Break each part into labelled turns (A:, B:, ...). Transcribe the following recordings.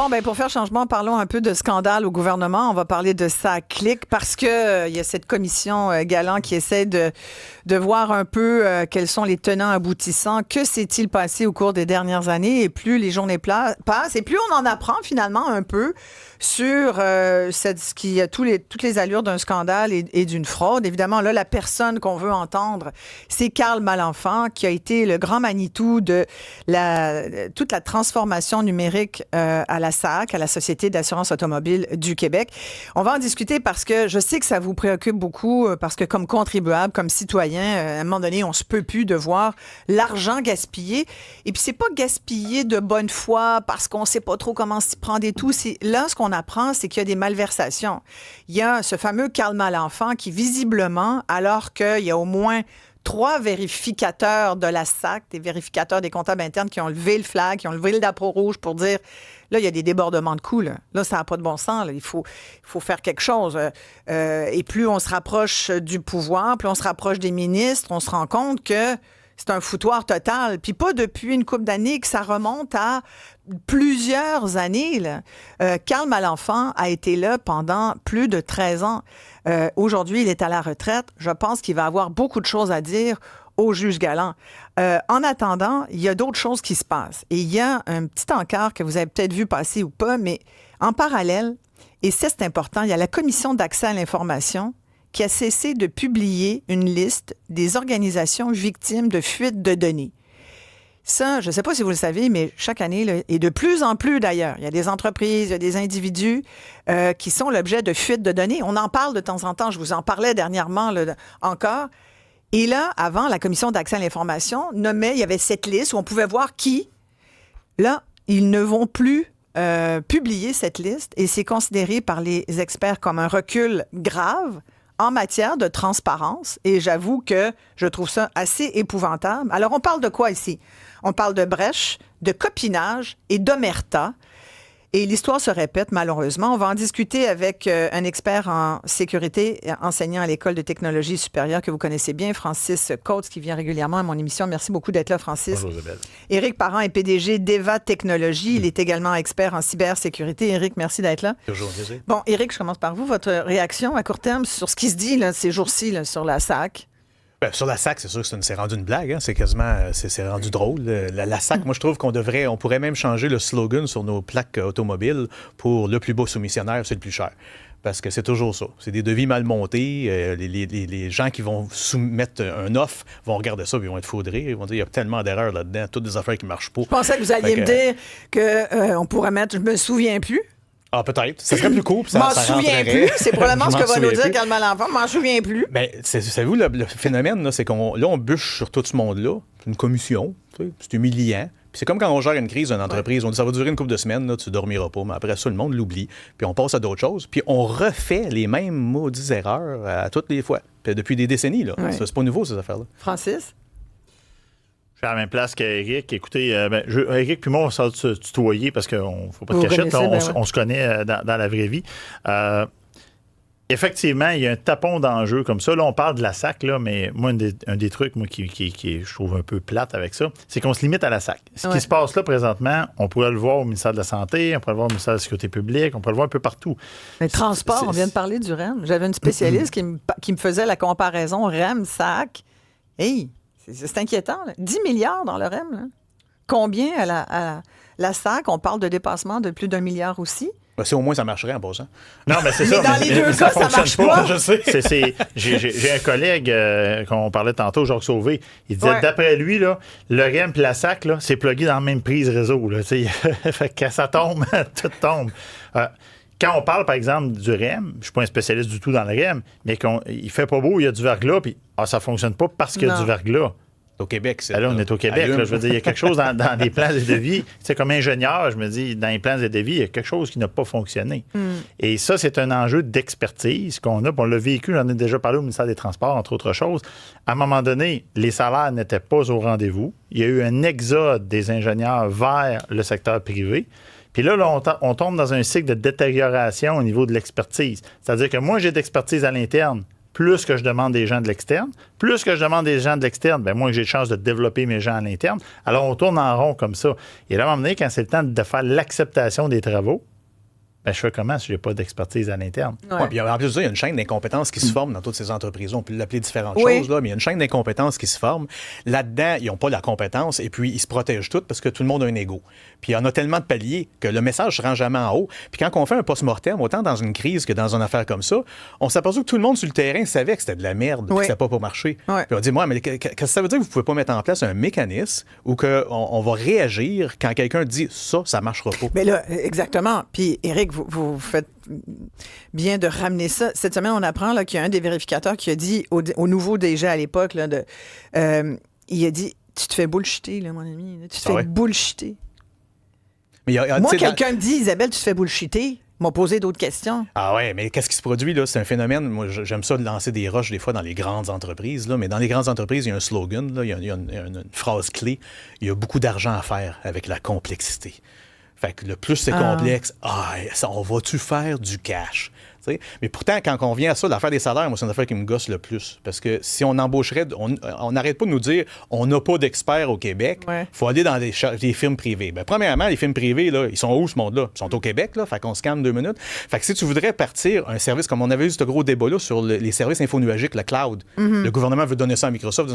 A: Bon, ben pour faire changement, parlons un peu de scandale au gouvernement. On va parler de ça clic parce que il y a cette commission Galland qui essaie de voir un peu quels sont les tenants aboutissants. Que s'est-il passé au cours des dernières années? Et plus les journées passent, et plus on en apprend finalement un peu sur ce qui a toutes les allures d'un scandale et d'une fraude. Évidemment, là, la personne qu'on veut entendre, c'est Carl Malenfant, qui a été le grand Manitou de toute la transformation numérique à la SAC, à la Société d'assurance automobile du Québec. On va en discuter parce que je sais que ça vous préoccupe beaucoup, parce que comme contribuable, comme citoyen, à un moment donné, on se peut plus de voir l'argent gaspillé. Et puis, c'est pas gaspillé de bonne foi parce qu'on sait pas trop comment s'y prendre et tout. Là, ce qu'on apprend, c'est qu'il y a des malversations. Il y a ce fameux Carl Malenfant qui, visiblement, alors qu'il y a au moins 3 vérificateurs de la SAC, des vérificateurs des comptables internes qui ont levé le flag, qui ont levé le drapeau rouge pour dire, là, il y a des débordements de coûts. Là, ça n'a pas de bon sens. Là. Il faut faire quelque chose. Et plus on se rapproche du pouvoir, plus on se rapproche des ministres, on se rend compte que c'est un foutoir total. Puis pas depuis une couple d'années, que ça remonte à plusieurs années. Carl Malenfant a été là pendant plus de 13 ans. Aujourd'hui, il est à la retraite. Je pense qu'il va avoir beaucoup de choses à dire au juge Galland. En attendant, il y a d'autres choses qui se passent. Et il y a un petit encart que vous avez peut-être vu passer ou pas, mais en parallèle, et ça, c'est important, il y a la Commission d'accès à l'information qui a cessé de publier une liste des organisations victimes de fuite de données. Ça, je ne sais pas si vous le savez, mais chaque année, là, et de plus en plus d'ailleurs, il y a des entreprises, il y a des individus qui sont l'objet de fuite de données. On en parle de temps en temps, je vous en parlais dernièrement là, encore. Et là, avant, la Commission d'accès à l'information nommait, il y avait cette liste où on pouvait voir qui. Là, ils ne vont plus publier cette liste et c'est considéré par les experts comme un recul grave en matière de transparence, et j'avoue que je trouve ça assez épouvantable. Alors, on parle de quoi ici? On parle de brèche, de copinage et d'omerta. Et l'histoire se répète, malheureusement. On va en discuter avec un expert en sécurité, enseignant à l'École de technologie supérieure que vous connaissez bien, Francis Coates, qui vient régulièrement à mon émission. Merci beaucoup d'être là, Francis.
B: Bonjour, Isabelle.
A: Éric Parent est PDG d'Eva Technologies. Il est également expert en cybersécurité. Éric, merci d'être là.
B: Toujours plaisir.
A: Bon, Éric, je commence par vous. Votre réaction à court terme sur ce qui se dit là, ces jours-ci là, sur la SAC?
B: Ben, sur la SAC, c'est sûr que c'est rendu une blague. Hein? C'est quasiment c'est rendu drôle. La SAC, moi, je trouve on pourrait même changer le slogan sur nos plaques automobiles pour le plus beau soumissionnaire, c'est le plus cher. Parce que c'est toujours ça. C'est des devis mal montés. Les gens qui vont soumettre un offre vont regarder ça et ils vont être faudrés. Ils vont dire il y a tellement d'erreurs là-dedans, toutes des affaires qui ne marchent pas.
A: Je pensais que vous alliez me dire qu'on pourrait mettre « je me souviens plus ».
B: Ah, peut-être. Ça serait plus cool.
A: Je m'en souviens plus. C'est probablement ce que va nous dire Carl Malenfant. Je m'en souviens plus.
B: Mais savez-vous, le phénomène, là, c'est qu'on bûche sur tout ce monde-là. C'est une commission. C'est humiliant. Puis c'est comme quand on gère une crise d'une entreprise. On dit ça va durer une couple de semaines, là, tu dormiras pas. Mais après ça, le monde l'oublie. Puis on passe à d'autres choses. Puis on refait les mêmes maudites erreurs à toutes les fois. Puis depuis des décennies. Là. Ouais. C'est pas nouveau, ces affaires-là.
A: Francis?
C: Je suis à la même place qu'Éric. Écoutez, Éric puis moi, on s'est tutoyer parce qu'il ne faut pas de cachette. On se connaît dans la vraie vie. Effectivement, il y a un tapon d'enjeu comme ça. Là, on parle de la SAC, là, mais moi, un des trucs moi, qui je trouve un peu plate avec ça, c'est qu'on se limite à la SAC. Ce qui se passe là présentement, on pourrait le voir au ministère de la Santé, on pourrait le voir au ministère de la Sécurité publique, on pourrait le voir un peu partout.
A: Mais transport, on vient de parler du REM. J'avais une spécialiste qui me faisait la comparaison REM-SAC. Hey! C'est inquiétant. Là. 10 milliards dans le REM. Là. Combien à la SAC? On parle de dépassement de plus d'1 milliard aussi.
B: Ben, si au moins ça marcherait en passant.
C: Non, mais c'est ça.
A: Dans les deux cas, ça marche pas.
B: Je sais.
C: J'ai un collègue qu'on parlait tantôt, Jacques Sauvé. Il disait, d'après lui, là, le REM et la SAC, là, c'est plugué dans la même prise réseau. Là, fait que quand ça tombe, tout tombe. Quand on parle, par exemple, du REM, je ne suis pas un spécialiste du tout dans le REM, mais il fait pas beau, il y a du verglas, puis ça ne fonctionne pas parce qu'il y a du verglas.
B: Au Québec, c'est
C: là, on est au Québec. Là, je veux dire, il y a quelque chose dans les plans et devis. C'est comme ingénieur, je me dis, dans les plans et devis, il y a quelque chose qui n'a pas fonctionné. Et ça, c'est un enjeu d'expertise qu'on a. On l'a vécu, j'en ai déjà parlé au ministère des Transports, entre autres choses. À un moment donné, les salaires n'étaient pas au rendez-vous. Il y a eu un exode des ingénieurs vers le secteur privé. Puis là, on tombe dans un cycle de détérioration au niveau de l'expertise. C'est-à-dire que moi, j'ai d'expertise à l'interne. plus que je demande des gens de l'externe. Plus que je demande des gens de l'externe, bien, moins j'ai de chance de développer mes gens à l'interne. Alors, on tourne en rond comme ça. Et là, à un moment donné, quand c'est le temps de faire l'acceptation des travaux, ben, je fais comment si je n'ai pas d'expertise à l'interne?
B: Ouais. Puis en plus de ça, il y a une chaîne d'incompétences qui se forme dans toutes ces entreprises. On peut l'appeler différentes
A: Oui.
B: choses, là, mais il y a une chaîne d'incompétences qui se forme. Là-dedans, ils n'ont pas la compétence et puis ils se protègent tous parce que tout le monde a un ego. Puis il y en a tellement de paliers que le message ne se rend jamais en haut. Puis quand on fait un post-mortem, autant dans une crise que dans une affaire comme ça, on s'aperçoit que tout le monde sur le terrain savait que c'était de la merde, que c'était pas pour marcher.
A: Oui.
B: Puis on dit, moi, mais qu'est-ce que ça veut dire que vous ne pouvez pas mettre en place un mécanisme où on va réagir quand quelqu'un dit ça ne marchera pas?
A: Mais là, exactement. Puis, Éric, vous faites bien de ramener ça. Cette semaine, on apprend là, qu'il y a un des vérificateurs qui a dit au nouveau DG à l'époque, là, il a dit, tu te fais bullshiter, là, mon ami. Là, tu te fais bullshiter.
B: Mais
A: moi, quelqu'un me dit, Isabelle, tu te fais bullshiter. M'ont posé d'autres questions.
B: Ah ouais, mais qu'est-ce qui se produit, là? C'est un phénomène. Moi, j'aime ça de lancer des roches, des fois, dans les grandes entreprises, là. Mais dans les grandes entreprises, il y a un slogan, là. Il y a une phrase clé. Il y a beaucoup d'argent à faire avec la complexité. Fait que le plus c'est complexe, on va-tu faire du cash? T'sais? Mais pourtant, quand on vient à ça, l'affaire des salaires, moi, c'est une affaire qui me gosse le plus. Parce que si on embaucherait, on n'arrête pas de nous dire on n'a pas d'experts au Québec, il faut aller dans des firmes privées. Bien, premièrement, les firmes privées, là, ils sont où, ce monde-là? Ils sont au Québec, là, fait qu'on scanne 2 minutes. Fait que si tu voudrais partir un service, comme on avait eu ce gros débat-là sur les services infonuagiques, le cloud, le gouvernement veut donner ça à Microsoft,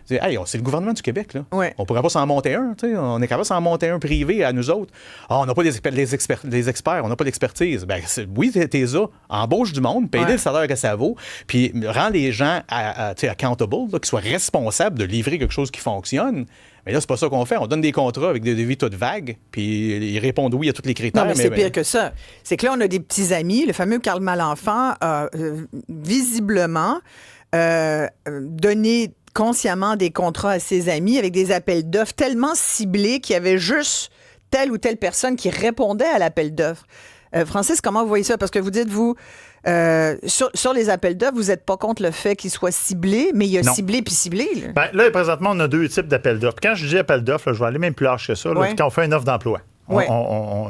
B: hey, c'est le gouvernement du Québec, là.
A: Ouais.
B: On pourrait pas s'en monter un, on est capable de s'en monter un privé à nous autres. On n'a pas les experts, on n'a pas d'expertise. Ben, oui, t'es ça. Embauche du monde, paye-les le salaire que ça vaut, puis rends les gens accountable, là, qu'ils soient responsables de livrer quelque chose qui fonctionne. Mais là, c'est pas ça qu'on fait. On donne des contrats avec des devis toutes vagues, puis ils répondent oui à tous les critères.
A: Non, mais c'est pire que ça. C'est que là, on a des petits amis. Le fameux Karl Malenfant a visiblement donné consciemment des contrats à ses amis avec des appels d'offres tellement ciblés qu'il y avait juste telle ou telle personne qui répondait à l'appel d'offres. Francis, comment vous voyez ça? Parce que vous dites, vous, sur les appels d'offres, vous n'êtes pas contre le fait qu'ils soient ciblés, mais il y a ciblé puis ciblé. Là.
C: Ben, là, présentement, on a 2 types d'appels d'offres. Quand je dis appel d'offres, là, je vais aller même plus large que ça. Là, quand on fait une offre d'emploi, on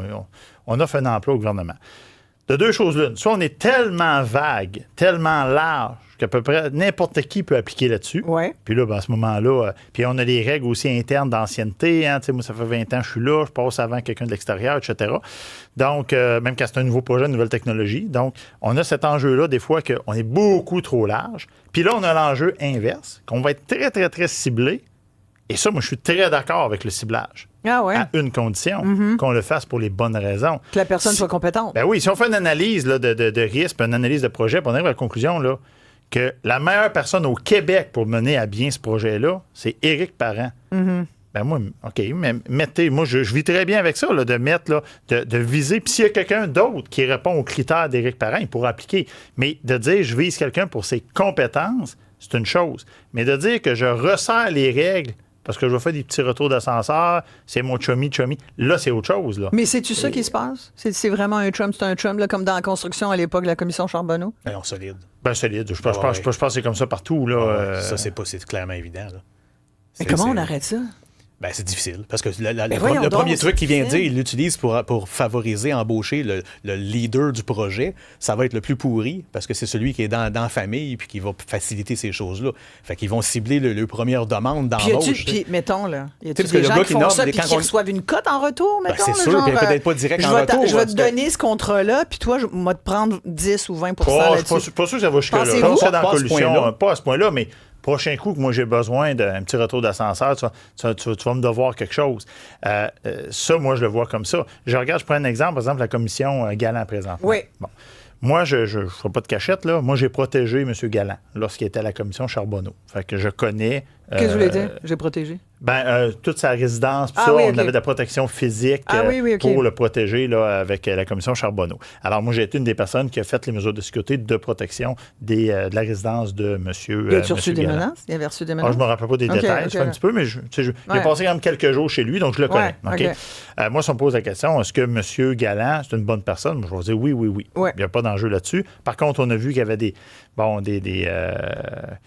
C: offre un emploi au gouvernement. De 2 choses l'une. Soit on est tellement vague, tellement large, qu'à peu près n'importe qui peut appliquer là-dessus.
A: Ouais.
C: Puis là, ben, à ce moment-là, puis on a les règles aussi internes d'ancienneté. Hein, moi, ça fait 20 ans que je suis là, je passe avant quelqu'un de l'extérieur, etc. Donc, même quand c'est un nouveau projet, une nouvelle technologie. Donc, on a cet enjeu-là, des fois, qu'on est beaucoup trop large. Puis là, on a l'enjeu inverse, qu'on va être très, très, très ciblé. Et ça, moi, je suis très d'accord avec le ciblage.
A: Ah ouais.
C: À une condition, qu'on le fasse pour les bonnes raisons.
A: Que la personne soit compétente.
C: Ben oui, si on fait une analyse là, de risque, une analyse de projet, puis on arrive à la conclusion là, que la meilleure personne au Québec pour mener à bien ce projet-là, c'est Éric Parent. Ben moi, OK, mais mettez, moi, je vis très bien avec ça, là, de mettre, là, de viser. Puis s'il y a quelqu'un d'autre qui répond aux critères d'Éric Parent, il pourra appliquer. Mais de dire je vise quelqu'un pour ses compétences, c'est une chose. Mais de dire que je resserre les règles parce que je vais faire des petits retours d'ascenseur, c'est mon chummy, là, c'est autre chose. Là.
A: Mais c'est-tu ça qui se passe? C'est vraiment un chum, c'est un chum, là, comme dans la construction à l'époque de la commission Charbonneau?
B: Non, solide.
C: Ben, solide. Je pense que c'est comme ça partout. Là,
B: Ça, c'est clairement évident. Là.
A: Mais comment on arrête ça?
B: Ben, c'est difficile. Parce que le premier truc qu'il vient de dire, il l'utilise pour favoriser, embaucher le leader du projet. Ça va être le plus pourri parce que c'est celui qui est dans la famille puis qui va faciliter ces choses-là. Fait qu'ils vont cibler le première demande d'embauche.
A: Puis, mettons, là, y a-tu
B: des gens
A: qui font ça puis qui reçoivent une cote en retour, mettons?
B: Ben, c'est sûr, puis peut-être pas direct en retour.
A: Je vais te donner ce contrat-là, puis toi, je vais te prendre 10 ou 20 là-dessus.
C: Je suis pas sûr que ça va jusque-là. Pas à ce point-là, mais prochain coup que moi j'ai besoin d'un petit retour d'ascenseur, tu vas me devoir quelque chose. Ça, moi, je le vois comme ça. Je prends un exemple, par exemple, la commission Galland présentement.
A: Oui.
C: Bon. Moi, je ne ferai pas de cachette, là. Moi, j'ai protégé M. Galland lorsqu'il était à la commission Charbonneau. Fait que je connais...
A: Qu'est-ce que vous voulez dire? J'ai protégé?
C: Toute sa résidence, on avait de la protection physique pour le protéger là, avec la commission Charbonneau. Alors, moi, j'ai été une des personnes qui a fait les mesures de sécurité de protection de la résidence de M.
A: Il a reçu des menaces? Il avait reçu des menaces?
C: Je ne me rappelle pas des détails, un petit peu, mais j'ai passé quand même quelques jours chez lui, donc je le connais. Moi, si on me pose la question, est-ce que M. Galland, c'est une bonne personne? Moi, je vais dire oui. Il n'y a pas d'enjeu là-dessus. Par contre, on a vu qu'il y avait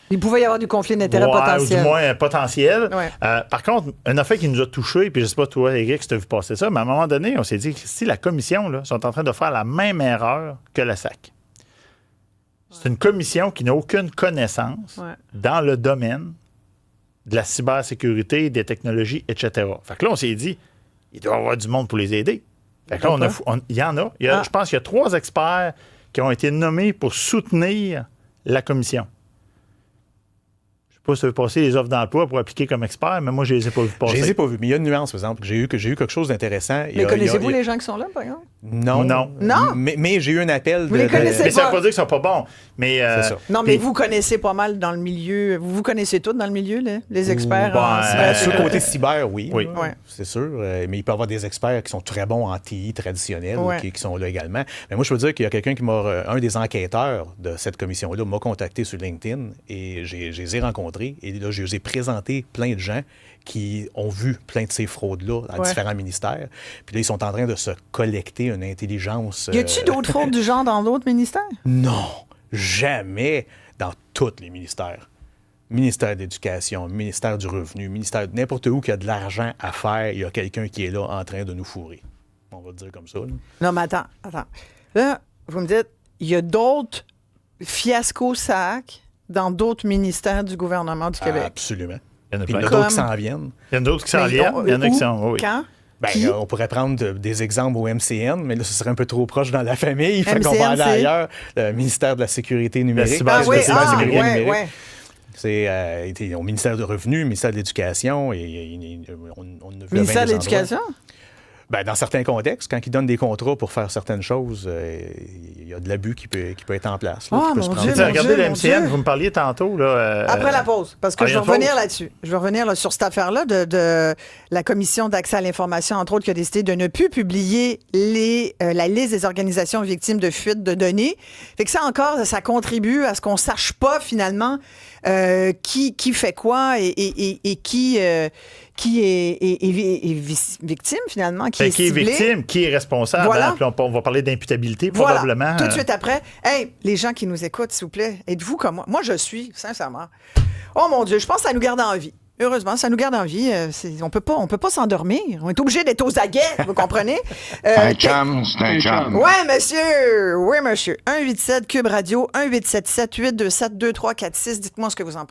A: il pouvait y avoir du conflit d'intérêts potentiel.
C: Ou du moins potentiel. Ouais. Par contre, un affaire qui nous a touchés, puis je ne sais pas toi, Éric, si tu as vu passer ça, mais à un moment donné, on s'est dit que si la commission là, sont en train de faire la même erreur que la SAC. C'est une commission qui n'a aucune connaissance dans le domaine de la cybersécurité, des technologies, etc. Fait que là, on s'est dit, il doit y avoir du monde pour les aider. Fait que là, il y en a. Je pense qu'il y a 3 experts qui ont été nommés pour soutenir la commission. Je ne sais pas si tu veux passer les offres d'emploi pour appliquer comme expert, mais moi, je ne les ai pas vus passer.
B: Je les ai pas vus, mais il y a une nuance, par exemple. J'ai eu quelque chose d'intéressant.
A: Mais connaissez-vous les gens qui sont là, par exemple?
B: Non. Mais j'ai eu un appel
A: vous les connaissez
C: mais ça ne veut pas dire qu'ils ne sont pas bons. Mais,
B: c'est ça.
A: Non, mais vous connaissez pas mal dans le milieu. Vous connaissez tous dans le milieu, les experts en
B: sur le côté cyber, oui.
C: Oui.
B: C'est sûr. Mais il peut y avoir des experts qui sont très bons en TI traditionnel qui sont là également. Mais moi, je veux dire qu'il y a quelqu'un un des enquêteurs de cette commission-là m'a contacté sur LinkedIn et je les ai rencontrés. Et là, je les ai présenté plein de gens qui ont vu plein de ces fraudes-là à différents ministères. Puis là, ils sont en train de se collecter une intelligence.
A: Y a-t-il d'autres fraudes du genre dans d'autres ministères?
B: Non, jamais dans tous les ministères. Ministère de l'Éducation, ministère du Revenu, ministère n'importe où qu'il y a de l'argent à faire, il y a quelqu'un qui est là en train de nous fourrer. On va le dire comme ça. Là.
A: Non, mais attends. Là, vous me dites, il y a d'autres fiascos sacs dans d'autres ministères du gouvernement du Québec.
B: Absolument.
C: Il y en a
B: Puis il y en a
C: plein.
B: d'autres qui s'en viennent.
C: Il y en a d'autres qui s'en viennent. Il y en a qui sont. Oui.
A: Quand?
B: On pourrait prendre des exemples au MCN, mais là, ce serait un peu trop proche dans la famille. Fait qu'on
A: MCN,
B: va aller ailleurs. Le ministère de la Sécurité numérique.
C: Cybersécurité
B: numérique.
A: Ouais.
B: C'est au ministère du Revenu, ministère de l'Éducation. Et on a vu
A: Ministère de l'Éducation?
B: Ben, dans certains contextes, quand ils donnent des contrats pour faire certaines choses, il y a de l'abus qui peut être en place. Là,
A: Oh,
B: qui peut
A: mon
B: se
A: Dieu,
B: prendre.
C: Regardez le MCN, vous me parliez tantôt. Là,
A: Après la pause, parce que je vais
C: il y a une
A: revenir
C: pause?
A: là-dessus. Je vais revenir là, sur cette affaire-là de la Commission d'accès à l'information, entre autres, qui a décidé de ne plus publier la liste des organisations victimes de fuite de données. Fait que ça encore, ça contribue à ce qu'on sache pas finalement qui fait quoi et qui est victime finalement, qui est ciblé.
C: victime, qui est responsable.
A: Voilà.
C: Hein? Puis on va parler d'imputabilité probablement.
A: Voilà. Tout de suite après. Hey, les gens qui nous écoutent, s'il vous plaît, êtes-vous comme moi? Moi, je suis, sincèrement. Oh mon Dieu, je pense que ça nous garde en vie. Heureusement, ça nous garde en vie. On peut pas s'endormir. On est obligé d'être aux aguets, vous comprenez?
D: Un chum, c'est un chum.
A: Ouais, monsieur. Oui, monsieur. 187 Cube Radio, 1877 827 2346. Dites-moi ce que vous en pensez.